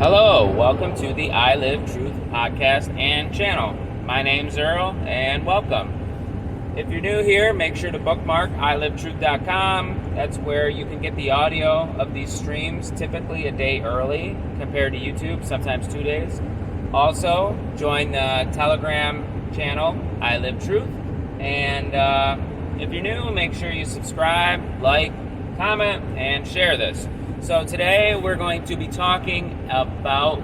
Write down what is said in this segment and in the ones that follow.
Hello, welcome to the I Live Truth podcast and channel. My name's Earl, and welcome. If you're new here, make sure to bookmark ilivetruth.com. That's where you can get the audio of these streams, typically a day early compared to YouTube, sometimes 2 days. Also, join the Telegram channel, I Live Truth. And if you're new, make sure you subscribe, like, comment, and share this. So today we're going to be talking about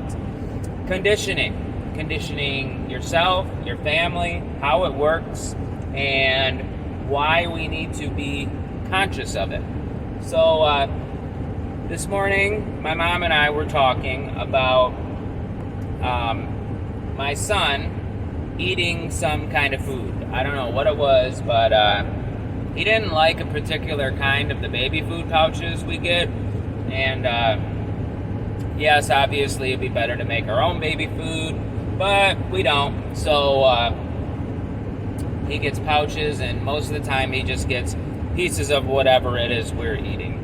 conditioning yourself, your family, how it works, and why we need to be conscious of it. So this morning, my mom and I were talking about my son eating some kind of food. I don't know what it was, but he didn't like a particular kind of the baby food pouches we get. And yes, obviously it'd be better to make our own baby food, but we don't. So he gets pouches, and most of the time he just gets pieces of whatever it is we're eating.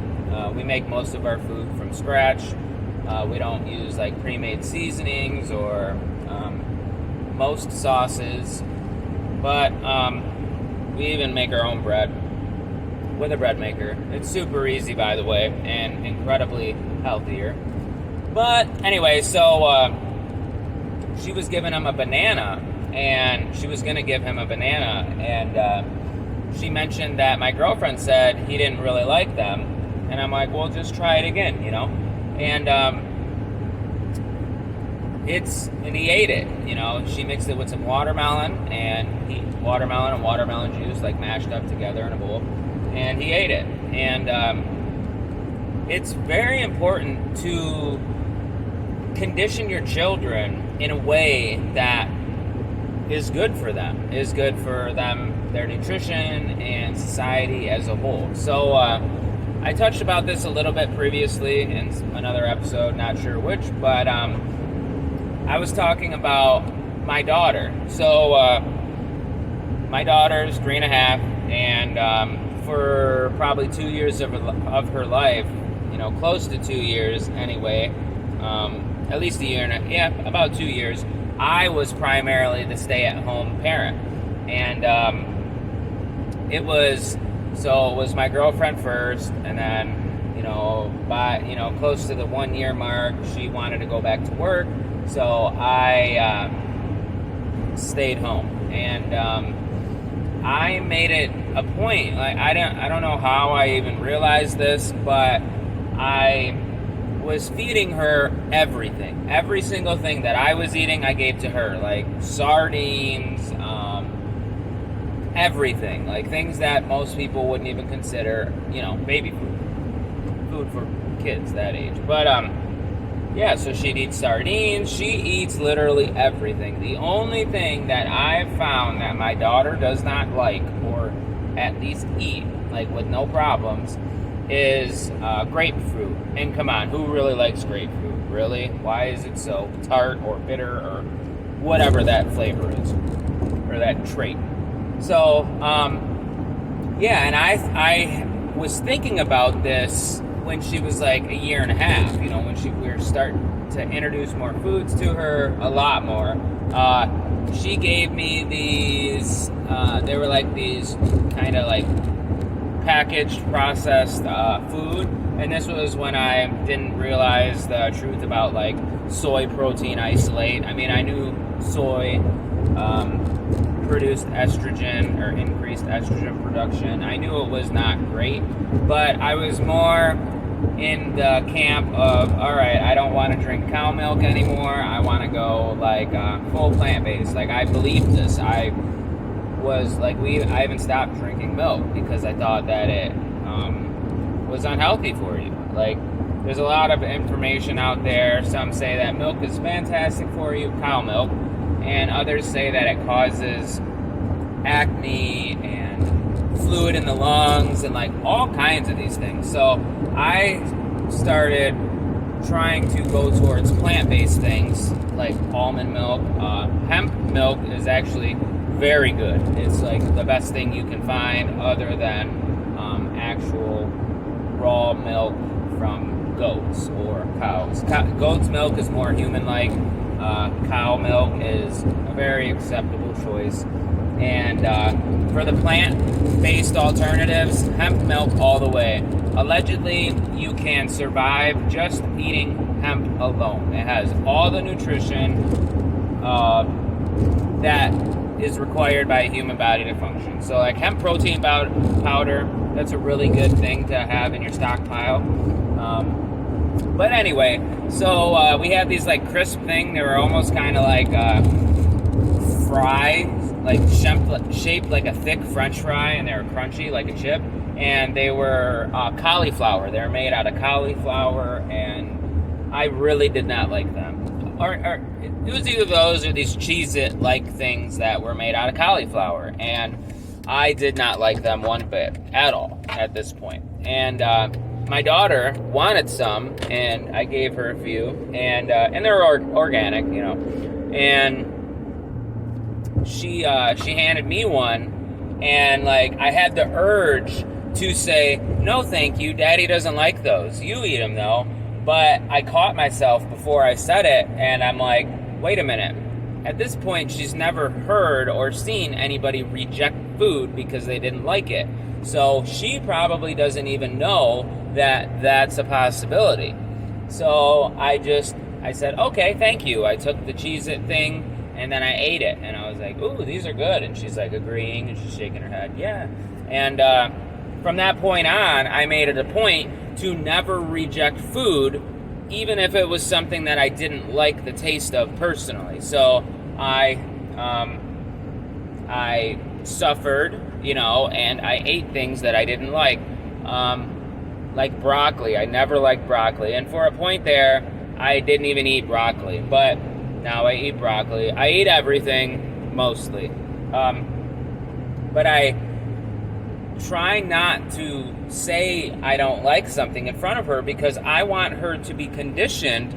We make most of our food from scratch. We don't use like pre-made seasonings or most sauces, but we even make our own bread with a bread maker. It's super easy, by the way, and incredibly healthier. But anyway, so she was giving him a banana, and she was going to give him a banana, and she mentioned that my girlfriend said he didn't really like them, and I'm like, well, just try it again, you know? And he ate it, you know. She mixed it with some watermelon and watermelon juice, like mashed up together in a bowl. And he ate it. And it's very important to condition your children in a way that is good for them, their nutrition, and society as a whole. So I touched about this a little bit previously in another episode, not sure which, but I was talking about my daughter. So my daughter's 3.5, and for probably 2 years of her life, you know, close to 2 years anyway, at least a year and about 2 years, I was primarily the stay-at-home parent. And it was my girlfriend first, and then, by close to the 1 year mark, she wanted to go back to work, so I stayed home. And I made it a point. Like I don't know how I even realized this, but I was feeding her everything. Every single thing that I was eating, I gave to her, like sardines, everything, like things that most people wouldn't even consider, baby food for kids that age. But yeah, so she'd eat sardines. She eats literally everything. The only thing that I've found that my daughter does not like, or at least eat, like with no problems, is grapefruit. And come on, who really likes grapefruit? Really? Why is it so tart or bitter or whatever that flavor is, or that trait? So, yeah, and I was thinking about this when she was like 1.5 years, when we were starting to introduce more foods to her, a lot more. She gave me these, they were like these kind of like packaged, processed food. And this was when I didn't realize the truth about like soy protein isolate. I mean, I knew soy produced estrogen or increased estrogen production. I knew it was not great, but I was more in the camp of, all right, I don't want to drink cow milk anymore. I want to go like full plant-based. Like I believed this. I even stopped drinking milk because I thought that it was unhealthy for you. Like there's a lot of information out there. Some say that milk is fantastic for you, cow milk, and others say that it causes acne and fluid in the lungs and like all kinds of these things. So I started trying to go towards plant-based things like almond milk. Hemp milk is actually very good. It's like the best thing you can find other than actual raw milk from goats or cows. Goat's milk is more human-like. Cow milk is a very acceptable choice. And for the plant-based alternatives, hemp milk all the way. Allegedly, you can survive just eating hemp alone. It has all the nutrition that is required by a human body to function. So like hemp protein powder, that's a really good thing to have in your stockpile. But anyway, so we had these like crisp thing. They were almost kind of like fries, like shaped like a thick French fry, and they were crunchy like a chip. And they were cauliflower. They were made out of cauliflower, and I really did not like them. Or it was either those or these Cheez-It-like things that were made out of cauliflower, and I did not like them one bit at all at this point. And my daughter wanted some, and I gave her a few, and they're organic, you know. And she handed me one, and like I had the urge to say, no thank you, Daddy doesn't like those, you eat them though. But I caught myself before I said it, and I'm like, wait a minute. At this point, she's never heard or seen anybody reject food because they didn't like it. So she probably doesn't even know that that's a possibility. So I said, okay, thank you. I took the Cheez-It thing, and then I ate it. And I was like, ooh, these are good. And she's like agreeing, and she's shaking her head, yeah. And from that point on, I made it a point to never reject food, even if it was something that I didn't like the taste of personally. So I suffered, you know, and I ate things that I didn't like broccoli. I never liked broccoli, and for a point there, I didn't even eat broccoli. But now I eat broccoli. I eat everything mostly, but I try not to say I don't like something in front of her, because I want her to be conditioned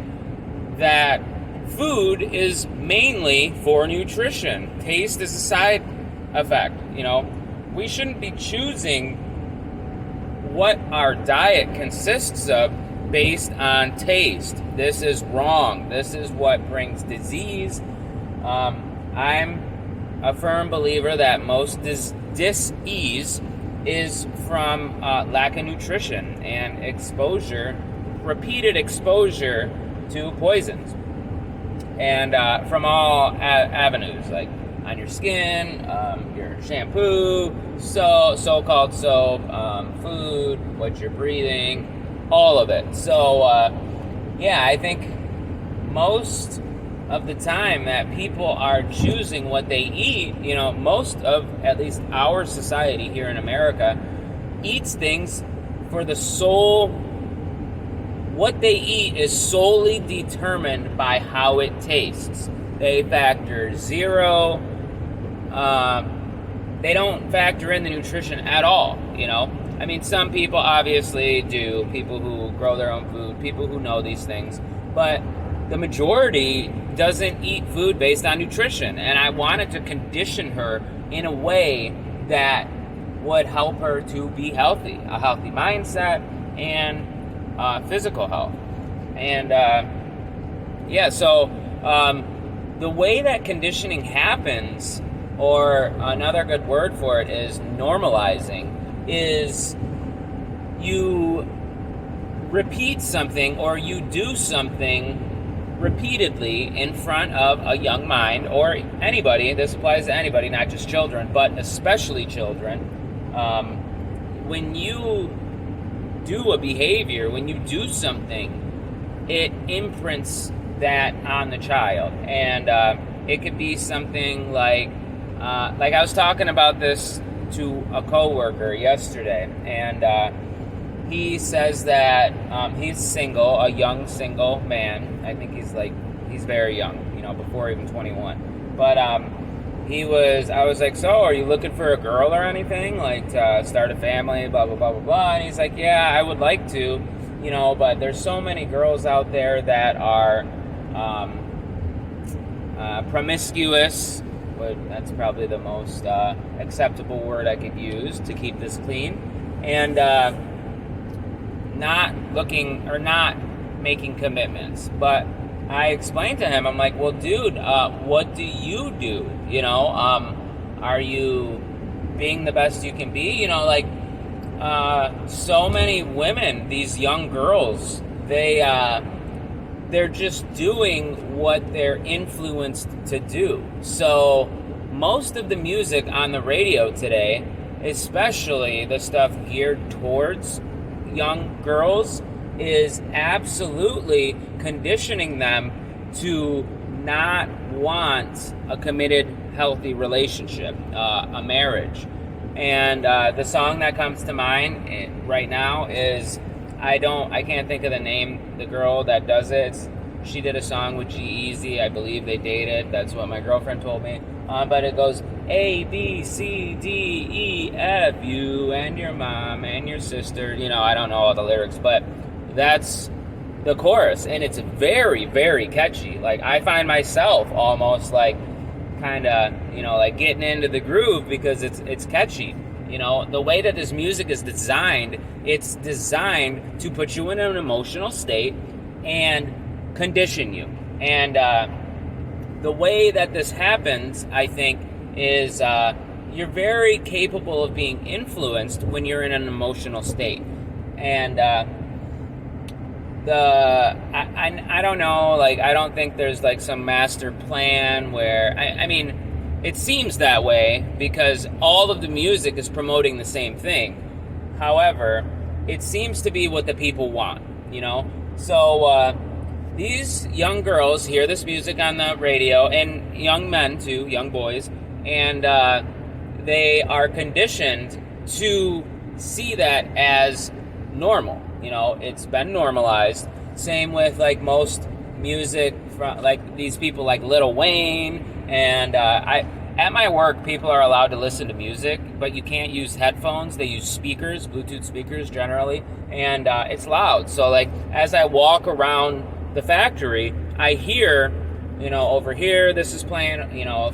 that food is mainly for nutrition. Taste is a side effect, you know. We shouldn't be choosing what our diet consists of based on taste. This is wrong. This is what brings disease. I'm a firm believer that most dis-ease is from lack of nutrition and repeated exposure to poisons, and from all avenues, like on your skin, your shampoo, so-called soap, food, what you're breathing, all of it. So yeah, I think most of the time that people are choosing what they eat, you know, most of at least our society here in America eats things for the sole, what they eat is solely determined by how it tastes. They factor zero, they don't factor in the nutrition at all, you know. I mean, some people obviously do, people who grow their own food, people who know these things, but the majority doesn't eat food based on nutrition. And I wanted to condition her in a way that would help her to be healthy, a healthy mindset and physical health. And so the way that conditioning happens, or another good word for it is normalizing, is you repeat something or you do something repeatedly in front of a young mind, or anybody. This applies to anybody, not just children, but especially children. When you do a behavior, when you do something, it imprints that on the child. And it could be something like I was talking about this to a coworker yesterday, and he says that he's single, a young single man. I think he's very young, you know, before even 21. But I was like, so are you looking for a girl or anything? Like to start a family, blah, blah, blah, blah, blah. And he's like, yeah, I would like to, you know, but there's so many girls out there that are promiscuous. But that's probably the most acceptable word I could use to keep this clean. And not looking or not making commitments. But I explained to him, I'm like, well, dude, what do you do? You know, are you being the best you can be? You know, like, so many women, these young girls, they're just doing what they're influenced to do. So most of the music on the radio today, especially the stuff geared towards young girls, is absolutely conditioning them to not want a committed, healthy relationship, a marriage. And the song that comes to mind right now is, I can't think of the name, the girl that does it. She did a song with G-Eazy. I believe they dated. That's what my girlfriend told me. But it goes, A, B, C, D, E, F, you and your mom and your sister. You know, I don't know all the lyrics, but that's the chorus. And it's very, very catchy. Like, I find myself almost like kind of, you know, like getting into the groove because it's catchy. You know, the way that this music is designed, it's designed to put you in an emotional state and condition you. And the way that this happens, I think, is you're very capable of being influenced when you're in an emotional state. And I don't know, like, I don't think there's like some master plan where, I mean, it seems that way because all of the music is promoting the same thing. However, it seems to be what the people want, you know? So these young girls hear this music on the radio, and young men too, young boys, and they are conditioned to see that as normal. You know, it's been normalized. Same with like most music from like these people like Lil Wayne. And at my work, people are allowed to listen to music, but you can't use headphones. They use speakers, Bluetooth speakers generally, and it's loud. So like as I walk around the factory, I hear, you know, over here this is playing, you know,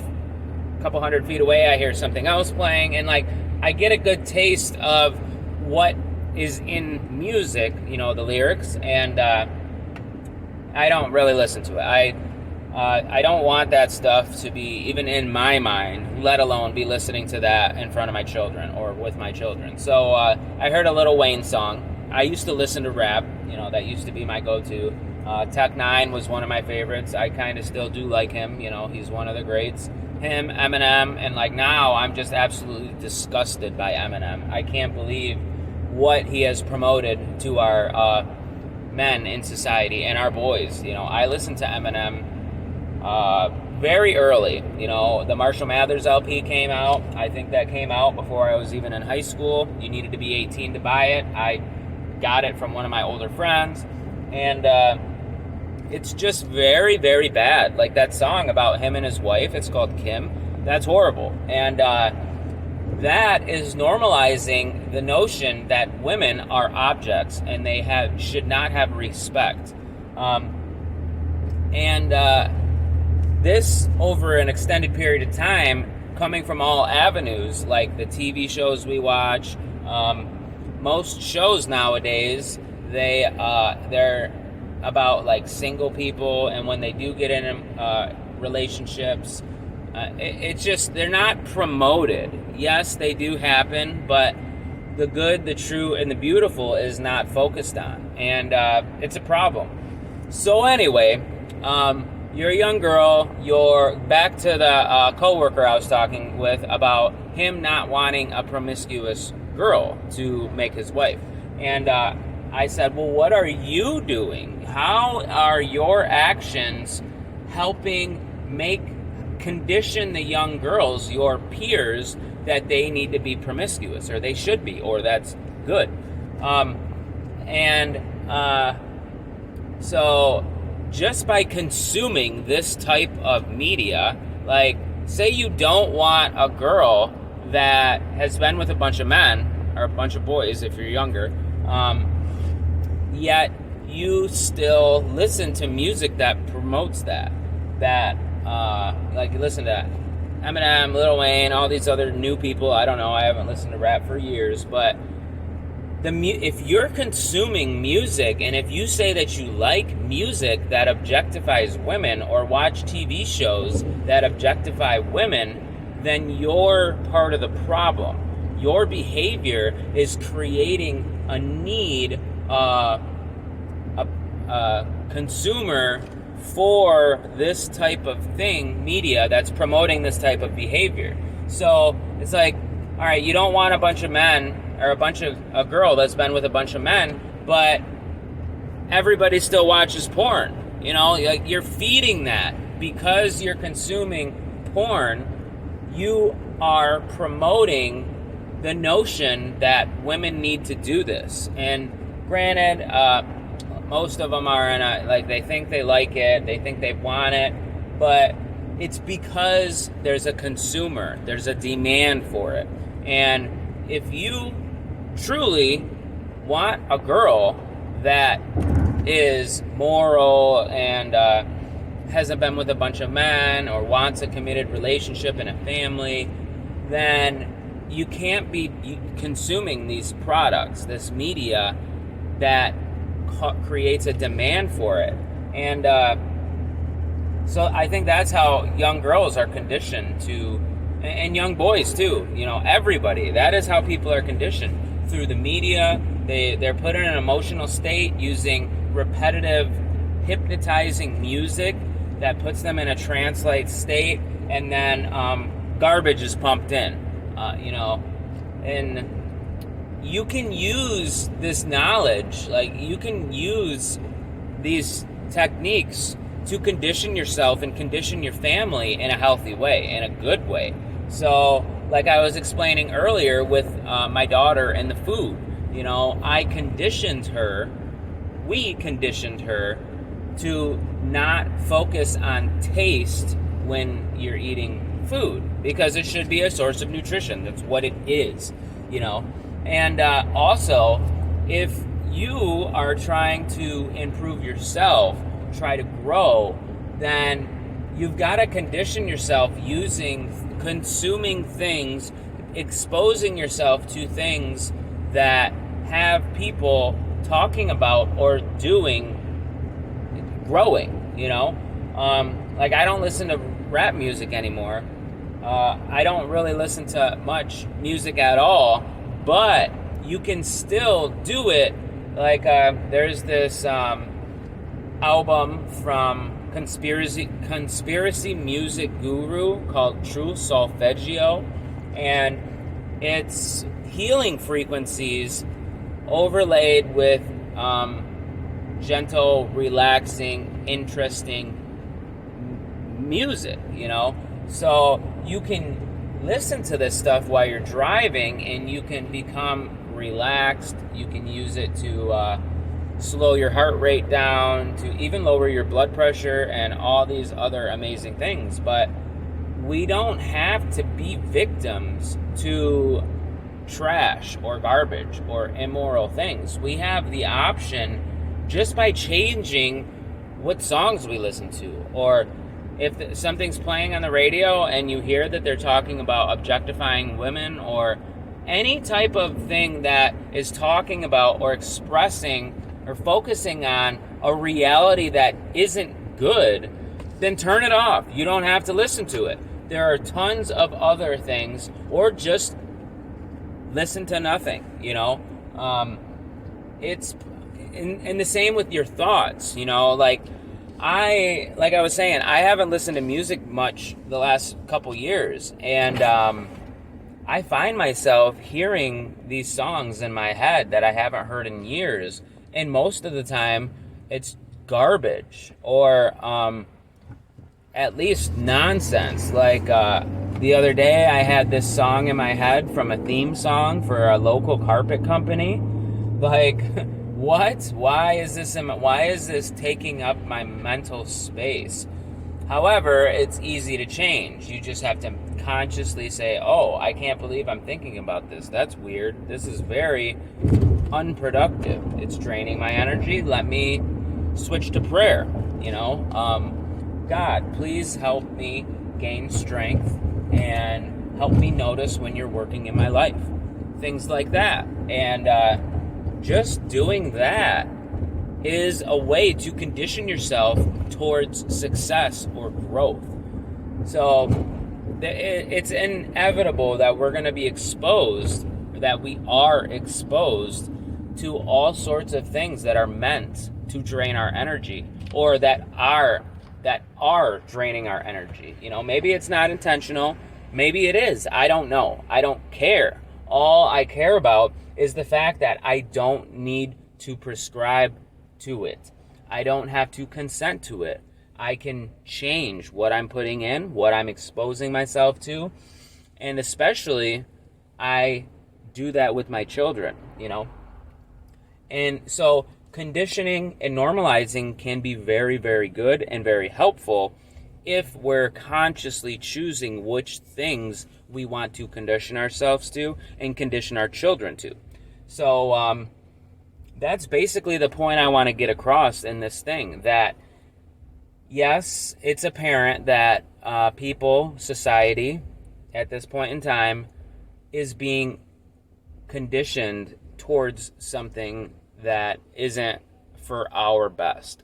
a couple hundred feet away I hear something else playing, and like I get a good taste of what is in music, you know, the lyrics, and I don't really listen to it. I don't want that stuff to be even in my mind, let alone be listening to that in front of my children or with my children. So I heard a Lil Wayne song. I used to listen to rap, you know, that used to be my go-to. Tech Nine was one of my favorites. I kind of still do like him, you know, he's one of the greats. Him, Eminem, and like now I'm just absolutely disgusted by Eminem. I can't believe what he has promoted to our men in society and our boys. You know, I listened to Eminem very early. You know, the Marshall Mathers LP came out. I think that came out before I was even in high school. You needed to be 18 to buy it. I got it from one of my older friends, and it's just very, very bad. Like that song about him and his wife, it's called Kim. That's horrible. And that is normalizing the notion that women are objects and they should not have respect. This, over an extended period of time, coming from all avenues, like the TV shows we watch, most shows nowadays, they're about like single people, and when they do get in relationships, it's just, they're not promoted. Yes, they do happen, but the good, the true, and the beautiful is not focused on, and it's a problem. So anyway, you're a young girl, you're back to the coworker I was talking with about him not wanting a promiscuous girl to make his wife. And I said, well, what are you doing? How are your actions helping condition the young girls, your peers, that they need to be promiscuous, or they should be, or that's good? So just by consuming this type of media, like, say you don't want a girl that has been with a bunch of men, or a bunch of boys if you're younger, yet you still listen to music that promotes that, like you listen to Eminem, Lil Wayne, all these other new people. I don't know, I haven't listened to rap for years, but if you're consuming music, and if you say that you like music that objectifies women, or watch TV shows that objectify women, then you're part of the problem. Your behavior is creating a need, a consumer for this type of thing, media that's promoting this type of behavior. So it's like, all right, you don't want a bunch of men, or a girl that's been with a bunch of men, but everybody still watches porn. Like, you're feeding that. Because you're consuming porn, you are promoting the notion that women need to do this. And granted, most of them are they think they like it, they think they want it, but it's because there's a consumer, there's a demand for it. And if you truly want a girl that is moral and hasn't been with a bunch of men, or wants a committed relationship and a family, then you can't be consuming these products, this media that creates a demand for it. And so I think that's how young girls are conditioned to, and young boys too, everybody. That is how people are conditioned, through the media. They're put in an emotional state using repetitive, hypnotizing music that puts them in a trance-like state, and then garbage is pumped in, and you can use this knowledge, like, you can use these techniques to condition yourself and condition your family in a healthy way, in a good way. So, like I was explaining earlier with my daughter and the food, we conditioned her to not focus on taste when you're eating food, because it should be a source of nutrition. That's what it is, And also, if you are trying to improve yourself, try to grow, then you've got to condition yourself consuming things, exposing yourself to things that have people talking about or doing growing, Like, I don't listen to rap music anymore. I don't really listen to much music at all, but you can still do it. Like, there's this album from conspiracy music guru called True Solfeggio, and it's healing frequencies overlaid with gentle, relaxing, interesting music, So you can listen to this stuff while you're driving, and you can become relaxed. You can use it to slow your heart rate down, to even lower your blood pressure, and all these other amazing things. But we don't have to be victims to trash or garbage or immoral things. We have the option, just by changing what songs we listen to, or if something's playing on the radio and you hear that they're talking about objectifying women, or any type of thing that is talking about or expressing or focusing on a reality that isn't good, then turn it off. You don't have to listen to it. There are tons of other things, or just listen to nothing, It's and the same with your thoughts, like I was saying, I haven't listened to music much the last couple years, and I find myself hearing these songs in my head that I haven't heard in years, and most of the time it's garbage, or at least nonsense. Like the other day I had this song in my head from a theme song for a local carpet company. Like, what? Why is this taking up my mental space? However, it's easy to change. You just have to consciously say, oh, I can't believe I'm thinking about this. That's weird. This is very unproductive. It's draining my energy. Let me switch to prayer. God, please help me gain strength and help me notice when you're working in my life. Things like that. And just doing that is a way to condition yourself towards success or growth. So it's inevitable that we're going to be exposed, that we are exposed to all sorts of things that are meant to drain our energy, or that are draining our energy. Maybe it's not intentional, maybe it is. I don't know. I don't care. All I care about is the fact that I don't need to prescribe to it. I don't have to consent to it. I can change what I'm putting in, what I'm exposing myself to, and especially I do that with my children, And so conditioning and normalizing can be very, very good and very helpful if we're consciously choosing which things we want to condition ourselves to and condition our children to. So that's basically the point I want to get across in this thing, that yes, it's apparent that people, society, at this point in time, is being conditioned towards something that isn't for our best,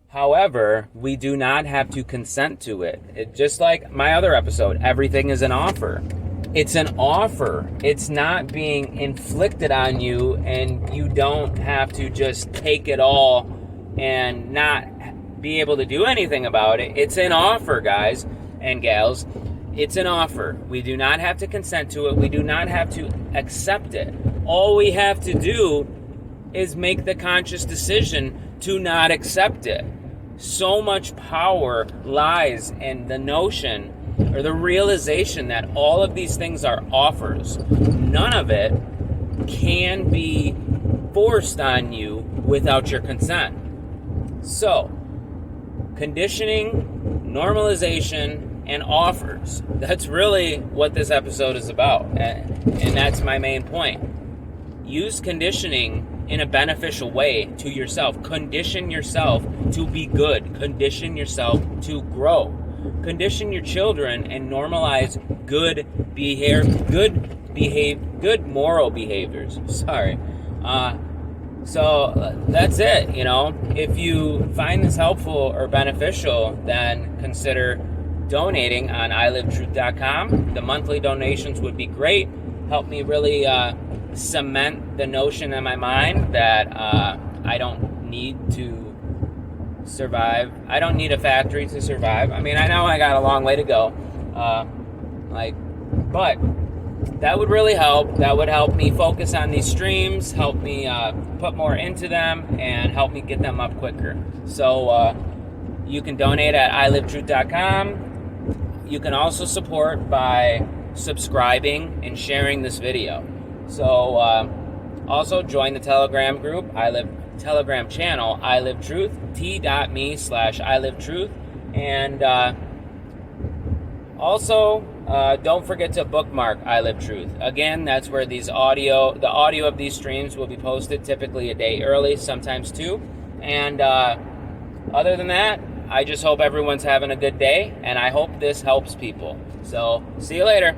However, we do not have to consent to it. Just like my other episode, everything is an offer. It's an offer. It's not being inflicted on you, and you don't have to just take it all and not be able to do anything about it. It's an offer, guys and gals. It's an offer. We do not have to consent to it. We do not have to accept it. All we have to do is make the conscious decision to not accept it. So much power lies in the notion or the realization that all of these things are offers. None of it can be forced on you without your consent. So, conditioning, normalization, and offers. That's really what this episode is about. And that's my main point. Use conditioning in a beneficial way to yourself. Condition yourself to be good. Condition yourself to grow. Condition your children and normalize good moral behaviors. Sorry. So that's it. If you find this helpful or beneficial, then consider donating on ilivetruth.com. The monthly donations would be great. Help me really cement the notion in my mind that I don't need to survive. I don't need a factory to survive. I mean, I know I got a long way to go. But that would really help. That would help me focus on these streams, help me put more into them, and help me get them up quicker. So you can donate at ilivetruth.com. You can also support by subscribing and sharing this video. So also join the Telegram group, Telegram channel, I Live Truth, t.me/ILiveTruth. And also, don't forget to bookmark I Live Truth. Again, that's where the audio of these streams will be posted, typically a day early, sometimes two. And other than that, I just hope everyone's having a good day, and I hope this helps people. So, see you later.